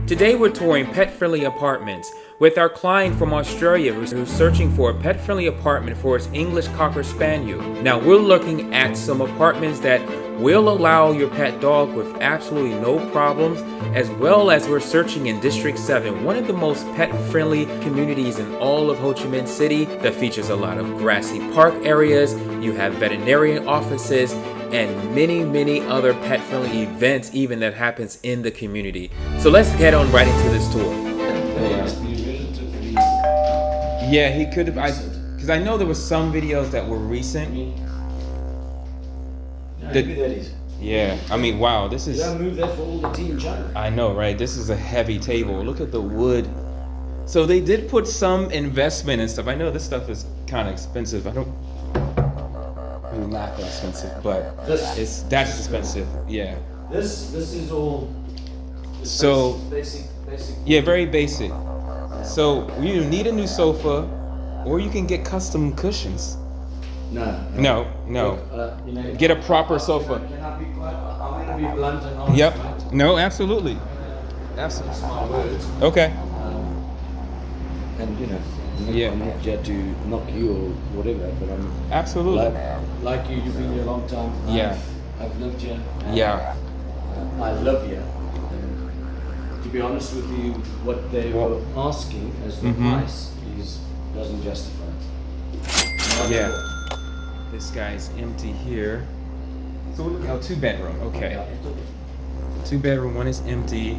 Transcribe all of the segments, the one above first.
Today we're touring pet-friendly apartments with our client from Australia who's searching for a pet-friendly apartment for his English Cocker Spaniel. Now we're looking at some apartments that will allow your pet dog with absolutely no problems, as well as we're searching in District 7, one of the most pet-friendly communities in all of Ho Chi Minh City that features a lot of grassy park areas. You have veterinarian offices and many other pet-friendly events even that happens in the community. So let's head on right into this tour. Yeah, he could have, because I know there were some videos that were recent. Yeah, I mean, wow, this is... You gotta move that for all the team china. I know, right? This is a heavy table. Look at the wood. So they did put some investment and stuff. I know this stuff is kind of expensive. I don't... Really not that expensive, but that's expensive. Yeah. This is all. So basic. Yeah, very basic. So you need a new sofa, or you can get custom cushions. No. Look, Get a proper sofa. Can I be quite? I'm gonna be blunt and honest. Yep. Right? No, absolutely. That's my words. Okay. And Yeah. I'm not here to knock you or whatever, but I'm Absolutely. like you. You've been here a long time. Yeah. I've lived here. Yeah. I love here. To be honest with you, what they were asking as the price doesn't justify it. Yeah. This guy's empty here. So we're looking at 2-bedroom. Okay. 2-bedroom, one is empty.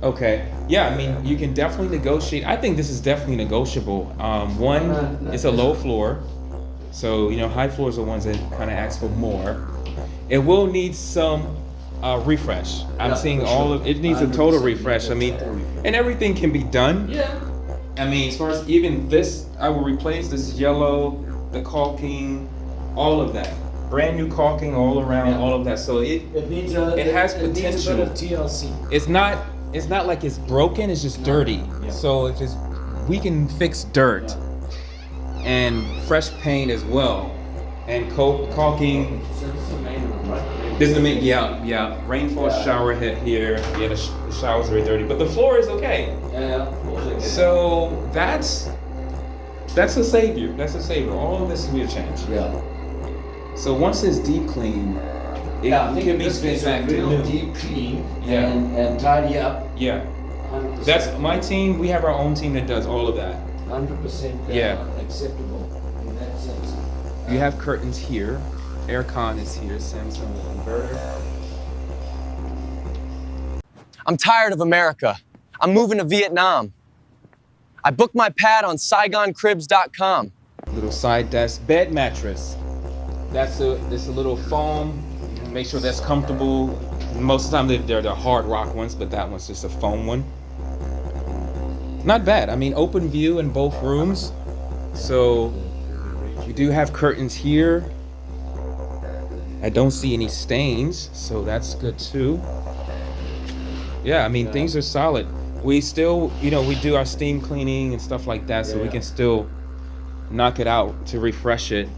Okay. Yeah, I mean, you can definitely negotiate. I think this is definitely negotiable. One, it's a low floor. So, high floors are ones that kind of ask for more. It will need some refresh. I'm seeing all of it needs a total refresh. I mean, and everything can be done. Yeah. I mean, as far as even this, I will replace this yellow, the caulking, all of that. Brand new caulking all around, all of that. So it needs it has It needs a potential. bit of TLC. It's not like it's broken, it's just dirty. Yeah. So if we can fix dirt and fresh paint as well, and caulking. So this is the main room, right? This is the main, yeah. Rainfall shower head here. Yeah, the shower's very dirty, but the floor is okay. Yeah. So that's a savior. That's a savior. All of this will be a change. Yeah. So once it's deep clean, it can be spent back to real new. deep clean Yeah. and tidy up. Yeah. 100%. That's my team. We have our own team that does all of that. 100% Yeah. acceptable in that sense. You have curtains here. Aircon is here. Samsung inverter. I'm tired of America. I'm moving to Vietnam. I booked my pad on SaigonCribs.com. Little side desk, bed mattress. That's a little foam. Make sure that's comfortable. Most of the time they're the hard rock ones, but that one's just a foam one. Not bad. I mean, open view in both rooms. So we do have curtains here. I don't see any stains, so that's good too. Yeah, I mean, things are solid. We still, we do our steam cleaning and stuff like that, so we can still knock it out to refresh it.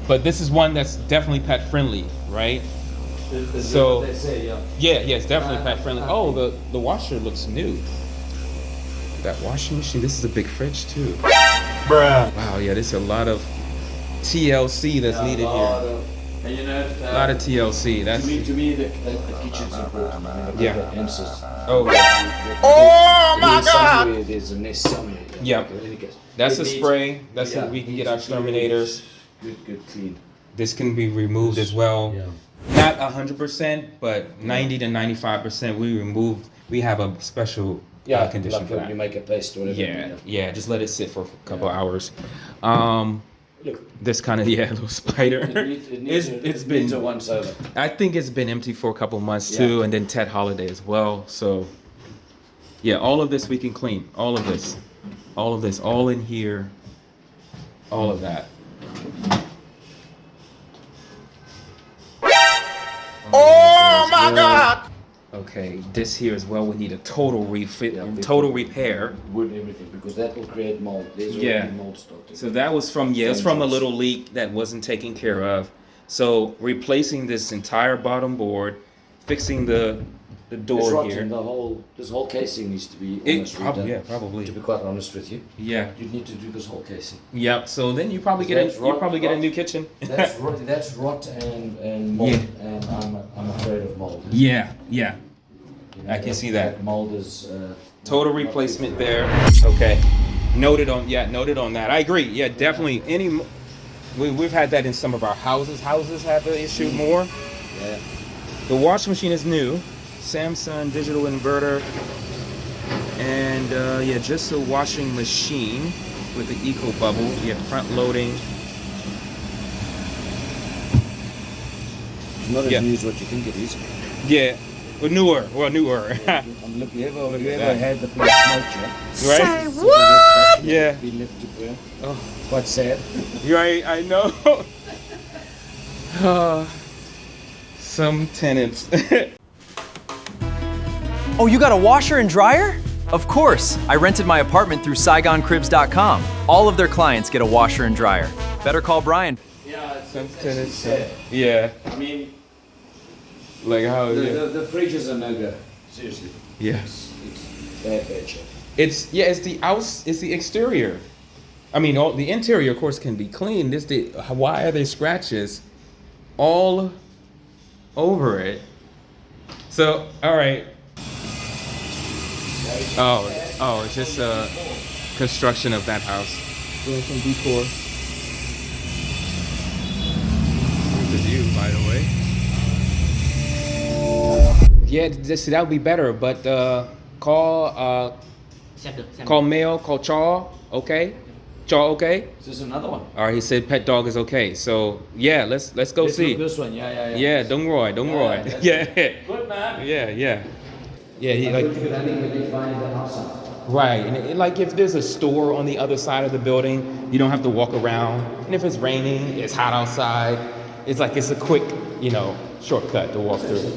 But this is one that's definitely pet friendly, right? So They say, yeah, it's definitely pet friendly. Oh, the washer looks new. That washing machine. This is a big fridge too. Bruh. Wow, yeah, there's a lot of TLC that's needed here. And A lot of TLC. That's to me the kitchen's important. I mean, Yeah. the answers. oh yeah. Oh my God! There's a nest somewhere. Yeah. In any case. That's It a needs- spray. That's yeah, how we can it get our needs to clean. exterminators. Good clean. This can be removed as well. Yeah. Not 100%, but 90 to 95%. We have a special condition like for when that. you make a paste or whatever. Yeah. Just let it sit for a couple hours. Look, This kind of little spider. it needs been a once over. I think it's been empty for a couple months too, Yeah. and then Ted Holiday as well. So yeah, all of this we can clean. All of this, all in here, all of that. Oh my God! Okay, this here as well. We need a total refit, total repair. Wood, everything, because that will create mold. There's Yeah. already mold started. So that was from it's from a little leak that wasn't taken care of. So replacing this entire bottom board, fixing the It's door rotten. here. This whole casing needs to be almost redone. Yeah, probably. To be quite honest with you, Yeah. you need to do this whole casing. Yep. So then you probably That's get a rot. new kitchen. That's rot and mold, Yeah. and I'm afraid of mold. Yeah. Yeah. You know, I can see that. mold is Total replacement there. Okay. Noted on that. I agree. Yeah, definitely. We've had that in some of our houses. Houses have the issue more. Yeah. The washing machine is new. Samsung digital inverter. And yeah, just a washing machine with the eco bubble. Yeah, front loading. It's not as Yeah. new as what you think it is. Yeah. Newer. Look, you ever that. had the place smoke, Right? what? Yeah. Be left to burn. Oh. Quite sad. Right, I know. Some tenants. Oh, you got a washer and dryer? Of course. I rented my apartment through SaigonCribs.com. All of their clients get a washer and dryer. Better call Brian. Yeah, Some tenants. sad. Yeah. I mean, Like how? the fridges are no good. Seriously. Yes. It's bad shit. It's the exterior. I mean, the interior, of course, can be clean. Why are there scratches all over it? So, all right. Oh, it's just construction of that house. Doing some decor. Here's the view, by the way. Yeah, that would be better, but call Mel, call Chaw, okay? Chaw, okay? Is this another one? All right, he said pet dog is okay. So yeah, let's go Let's see. look this one. Yeah. Yeah, don't Roy. that's Yeah, Good man. yeah. He I like thought you could only find the outside. right, and like if there's a store on the other side of the building, you don't have to walk around. And if it's raining, it's hot outside. It's like it's a quick, shortcut to walk through.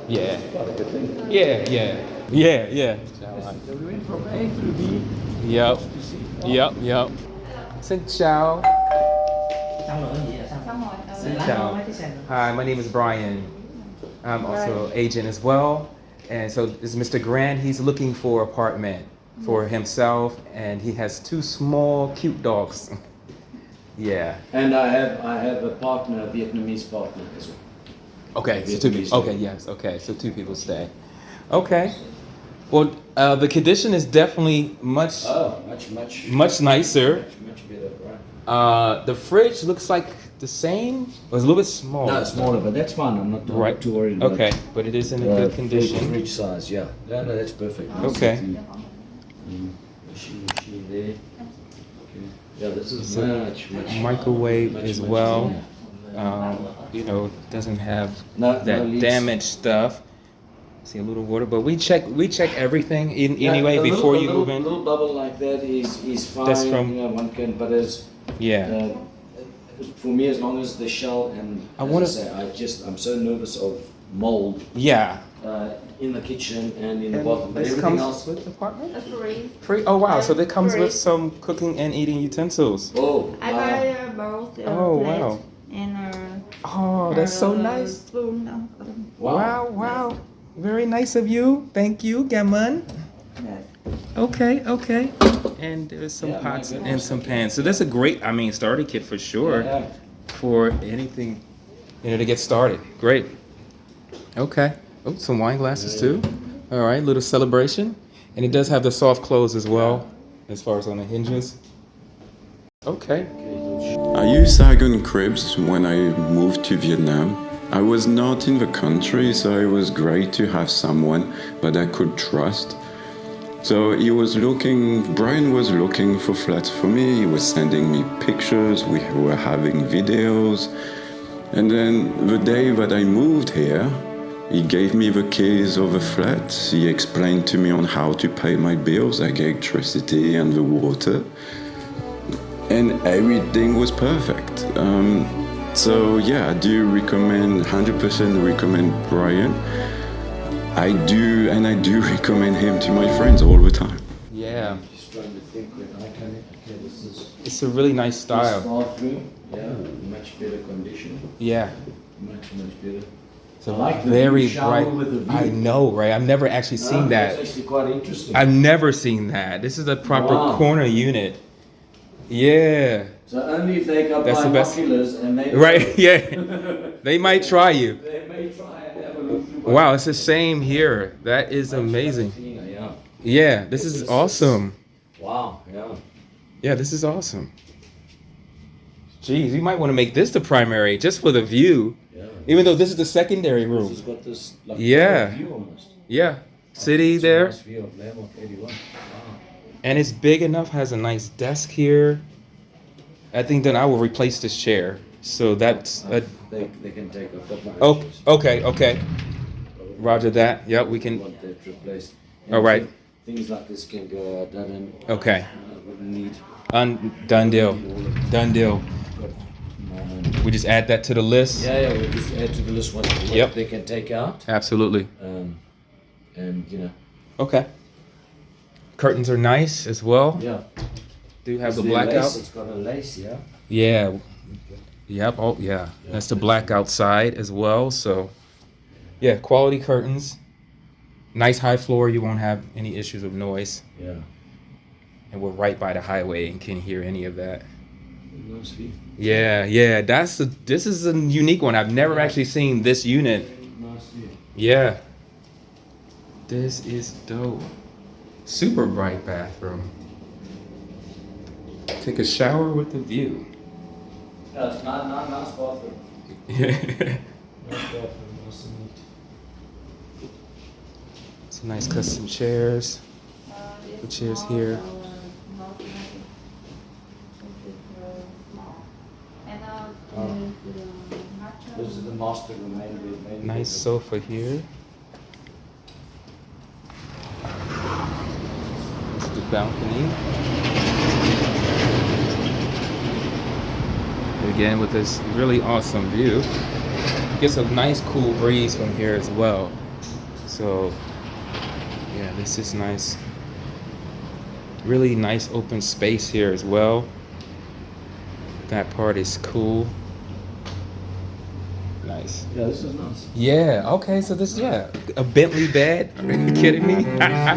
Yeah. Quite a good thing. Yeah. So we went from A through B. Yep. Xin chào. Xin chào. Hi, my name is Brian. I'm also an agent as well. And so this is Mr. Grant. He's looking for apartment for himself, and he has 2 small, cute dogs. Yeah. And I have a partner, a Vietnamese partner as well. Okay. So 2 Vietnamese people. Okay. Yes. Okay. So 2 people stay. Okay. Well, the condition is definitely much nicer. Much better, right? The fridge looks like the same. It was a little bit small. No, it's smaller, but that's fine. I'm not too worried about Okay, but it is in a good condition. Fridge size, yeah. No, that's perfect. Okay. Machine there. Okay. Yeah, this is So, much microwave much, as much well. easier. Doesn't have No that leaks. damaged stuff. See a little water, but we check everything Yeah, anyway a before little, you move in. A little bubble like that is fine. That's from- one can, but as Yeah. for me, as long as the shell and I'm so nervous of mold Yeah. in the kitchen and in the bathroom. But This everything comes else. with the apartment? A free. Free? Oh wow! So that comes Free. with some cooking and eating utensils. Oh, I buy both Oh, plate wow. and Oh, that's so nice. spoon. Wow. Very nice of you. Thank you, Gammon. Yes. Okay. And there's some Yeah, my pots goodness, and some okay. pans. So that's a great, starter kit for sure Yeah. for anything, to get started. Great. Okay. Oh, some wine glasses too. All right, little celebration. And it does have the soft close as well, as far as on the hinges. Okay. I used Saigon Cribs when I moved to Vietnam. I was not in the country, so it was great to have someone that I could trust. So Brian was looking for flats for me. He was sending me pictures, we were having videos. And then the day that I moved here, he gave me the keys of the flat. He explained to me on how to pay my bills, like electricity and the water. And everything was perfect. So yeah, I do recommend, 100% recommend Brian. I do recommend him to my friends all the time. Yeah. Just trying to think when I came in. Okay, this is It's a really nice this style. bathroom. Yeah, much better condition. Yeah. Much better. It's a I like the very view, shower bright. with a view. I know, right? I've never actually seen That's that. actually quite interesting. I've never seen that. This is a proper Wow. corner unit. Yeah. So only if they got That's the best. binoculars and they Right. Yeah. They might try you. They may try and have a look through. Wow, it's the same here. That is amazing. Yeah. Yeah, this is awesome. Wow. Yeah. Yeah, this is awesome. Jeez, you might want to make this the primary just for the view. Yeah. Even though this is the secondary This room. has got this like Yeah. view almost. Yeah. City It's a there. nice view of Landmark 81. Wow. And it's big enough, has a nice desk here. I think then I will replace this chair. So that's a, They can take. I've got my oh, own shoes. okay, okay. Roger that. Yep, we I can. want that replaced. All right. Things like this can go done in. Okay. Wouldn't need. Done deal. Done deal. Got my own. We just add that to the list. Yeah, we just add to the list what Yep. they can take out. Absolutely. And you know. Okay. Curtains are nice as well. Yeah. Do have the It's blackout. lace, it's got a lace, yeah. Yeah. Yep. Oh, yeah. That's the blackout side as well. So, yeah, quality curtains. Nice high floor. You won't have any issues with noise. Yeah. And we're right by the highway and can't hear any of that. Nice view. Yeah, yeah. This is a unique one. I've never actually seen this unit. Nice view. Yeah. This is dope. Super bright bathroom. Take a shower with the view. Yeah, it's nice bathroom. It's Nice bathroom, nice and neat. nice custom chairs. The chairs here. This is the master room, main Nice sofa here. This is the balcony. Again, with this really awesome view. Gets a nice cool breeze from here as well. So, yeah, this is nice. Really nice open space here as well. That part is cool. Nice. Yeah, this is nice. Yeah, okay, so this, yeah, a Bentley bed. Are you kidding me? Yeah,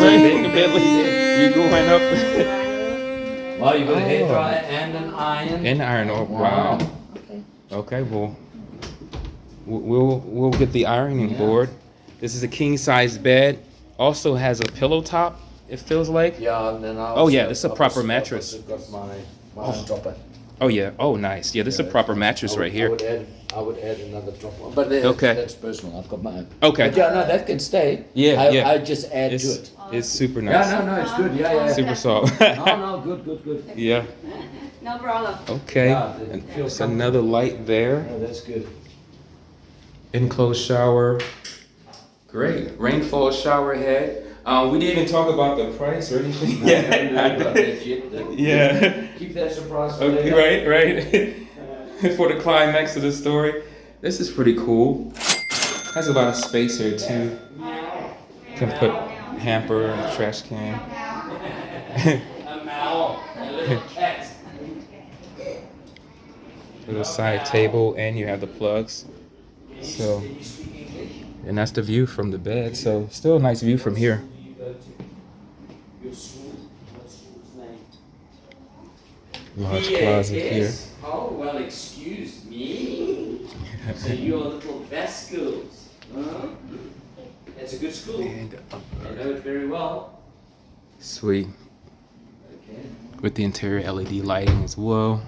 Right, a Bentley. You going up? Wow, you got a Oh. hairdryer and an iron. And iron, oh, wow. Okay. Okay, well, we'll get the ironing Yeah. board. This is a king size bed. Also has a pillow top, it feels like. Yeah, and then I Oh, yeah, also- this is a I've proper also- mattress. I've also got my own dropper. Oh, yeah, oh, nice. Yeah, this is a proper mattress right here. I would add another dropper. But Okay. that's personal. I've got my own. Okay. But yeah, no, that can stay. Yeah, yeah. I just add to It's, it. it's super nice. Yeah, no, it's good. Yeah, yeah. Super soft. No, good. Yeah, No problem. okay. Yeah, it And feels there's another light there. Yeah, that's good. Enclosed shower. Great. Rainfall shower head. We didn't even talk about the price or anything. Yeah. Keep that surprise for Okay, later. right. For the climax of the story. This is pretty cool. Has a lot of space here too. Can put hamper and trash can. A Mal, a little cat. Little side table, and you have the plugs. So, and that's the view from the bed. So, still a nice view from here. Your school, what school's name? Large closet here. Yes. Oh, well, excuse me. So you're little Vascals, huh? That's a good school. And, I know it very well. sweet. Okay. With the interior LED lighting as well.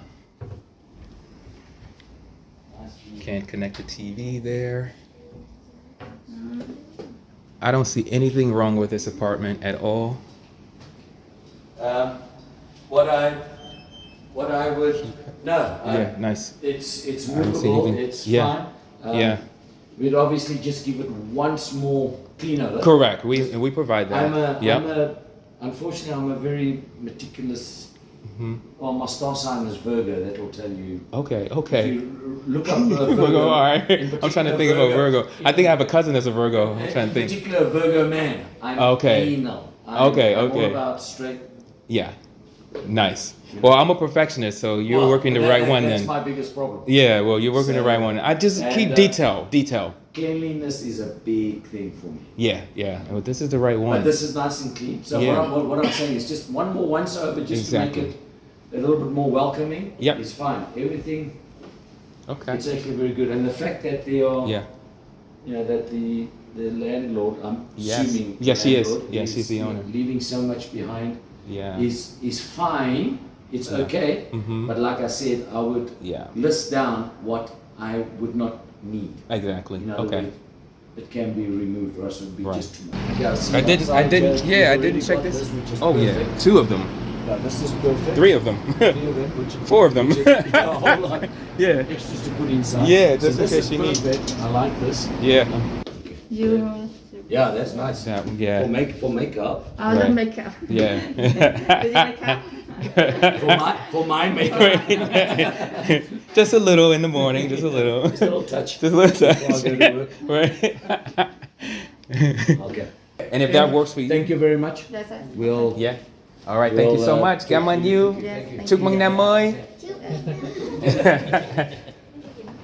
Nice view. Can't connect the TV there. I don't see anything wrong with this apartment at all. What I would no. Yeah, nice. It's I don't see movable. anything. It's Yeah. fine. Yeah, We'd obviously just give it one small cleaner. correct. We provide that. Yep. Unfortunately, I'm a very meticulous. Mhm. Well, my star sign is Virgo. That will tell you. Okay. If Okay. you look up Virgo. Virgo. All right. in I'm trying to particular think about Virgo. I think I have a cousin that's a Virgo. I'm trying to In think. particular, Virgo man. I'm Okay. anal. Okay, I'm all okay. about straight. Yeah. Nice. Well, I'm a perfectionist, so you're working the right one That's then. my biggest problem. Yeah, well, you're working the So- right one. I just and, keep detail. Cleanliness is a big thing for me. Yeah. Well, this is the right one. But this is nice and clean. So Yeah. what I'm saying is just one more once over, just Exactly. to make it a little bit more welcoming. Yep. It's fine. Everything, Okay. it's actually very good. And the fact that they are, Yeah. you know, that the landlord, I'm Yes. assuming. Yes, he is. landlord Yes, he's the owner. Leaving so much behind Yeah. is fine. It's Yeah. okay. Mhm. But like I said, I would Yeah. list down what I would not need. Exactly. You know, Okay. it can be removed, or else it would be Right. just too much. Yeah, see I one didn't. side, Yeah, I we've didn't already check got this. which is Oh yeah, perfect. 2 of them, Yeah, this is perfect. 3 of them, 3 of them, which 4 of them. which is a whole lot Yeah. extras to put inside. Yeah, So just in this case is you need. perfect. I like this. Yeah. You Yeah, that's nice. Yeah. For makeup. all the Right. makeup. Yeah. Did you make up? For my makeup. Just a little in the morning. Just a little. Just a little touch. Just a little Before I go to work. Right. Okay. And if that works for you. Thank you very much. That's it. We'll. Yeah. All right. Thank you so much. Cảm ơn you. Yes, thank Chúc mừng năm mới. you.